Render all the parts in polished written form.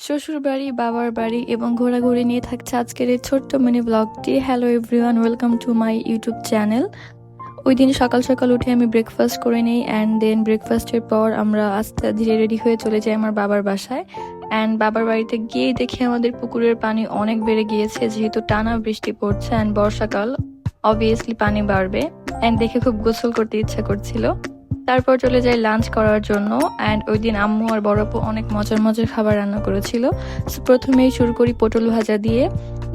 শ্বশুর বাড়ি, বাবার বাড়ি এবং ঘোরাঘুরি নিয়ে থাকছে আজকের এই ছোট্ট মিনি ব্লগটি। Hello everyone, welcome to my YouTube channel. ওই দিন সকাল সকাল উঠে আমি ব্রেকফাস্ট করে নিই অ্যান্ড দেন ব্রেকফাস্টের পর আমরা আস্তে ধীরে রেডি হয়ে চলে যাই আমার বাবার বাসায়। অ্যান্ড বাবার বাড়িতে গিয়ে দেখি আমাদের পুকুরের পানি অনেক বেড়ে গিয়েছে, যেহেতু টানা বৃষ্টি পড়ছে অ্যান্ড বর্ষাকাল, অবভিয়াসলি পানি বাড়বে। অ্যান্ড দেখে খুব গোসল করতে ইচ্ছা করছিল। তারপর চলে যাই লাঞ্চ করার জন্য। অ্যান্ড ওই দিন আম্মু আর বড় আপু অনেক মজার মজার খাবার রান্না করেছিল। সো প্রথমেই শুরু করি পটল ভাজা দিয়ে,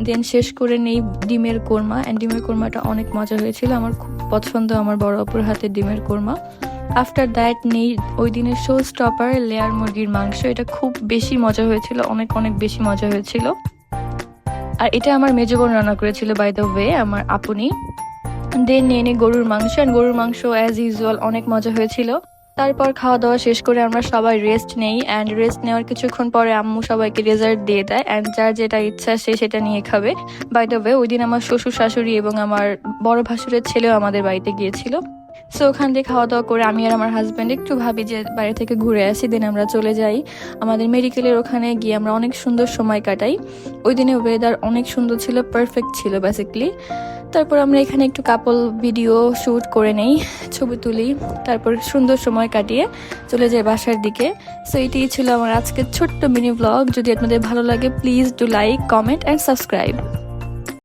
দেন শেষ করে নেই ডিমের কোরমা। অ্যান্ড ডিমের কোরমাটা অনেক মজা হয়েছিল, আমার খুব পছন্দ আমার বড় আপুর হাতের ডিমের কোরমা। আফটার দ্যাট নেই ওই দিনের শো স্টপার লেয়ার মুরগির মাংস। এটা খুব বেশি মজা হয়েছিল, অনেক অনেক বেশি মজা হয়েছিল। আর এটা আমার মেজো বোন রান্না করেছিল, বাই দ্য ওয়ে, আমার আপনি। দেন নিয়ে নিই গরুর মাংস, অ্যান্ড গরুর মাংস অ্যাজ ইউজুয়াল অনেক মজা হয়েছিল। তারপর খাওয়া দাওয়া শেষ করে আমরা সবাই রেস্ট নেই। অ্যান্ড রেস্ট নেওয়ার কিছুক্ষণ পরে আম্মু সবাইকে ডেজার্ট দিয়ে দেয়, অ্যান্ড যার যেটা ইচ্ছা সে সেটা নিয়ে খাবে। বাই দ্য ওয়ে, ওই দিন আমার শ্বশুর শাশুড়ি এবং আমার বড় ভাসুরের ছেলেও আমাদের বাড়িতে গিয়েছিল। সো ওখান থেকে খাওয়া দাওয়া করে আমি আর আমার হাজব্যান্ড একটু ভাবি যে বাইরে থেকে ঘুরে আসি, দেন আমরা চলে যাই আমাদের মেডিকেলের ওখানে। গিয়ে আমরা অনেক সুন্দর সময় কাটাই। ওই দিনে ওয়েদার অনেক সুন্দর ছিল, পারফেক্ট ছিল বেসিক্যালি। তারপর আমরা এখানে একটু কাপল ভিডিও শ্যুট করে নেই, ছবি তুলি, তারপর সুন্দর সময় কাটিয়ে চলে যাই বাসার দিকে। সো এটিই ছিল আমার আজকের ছোট্ট মিনি ব্লগ। যদি আপনাদের ভালো লাগে please do like, comment and subscribe.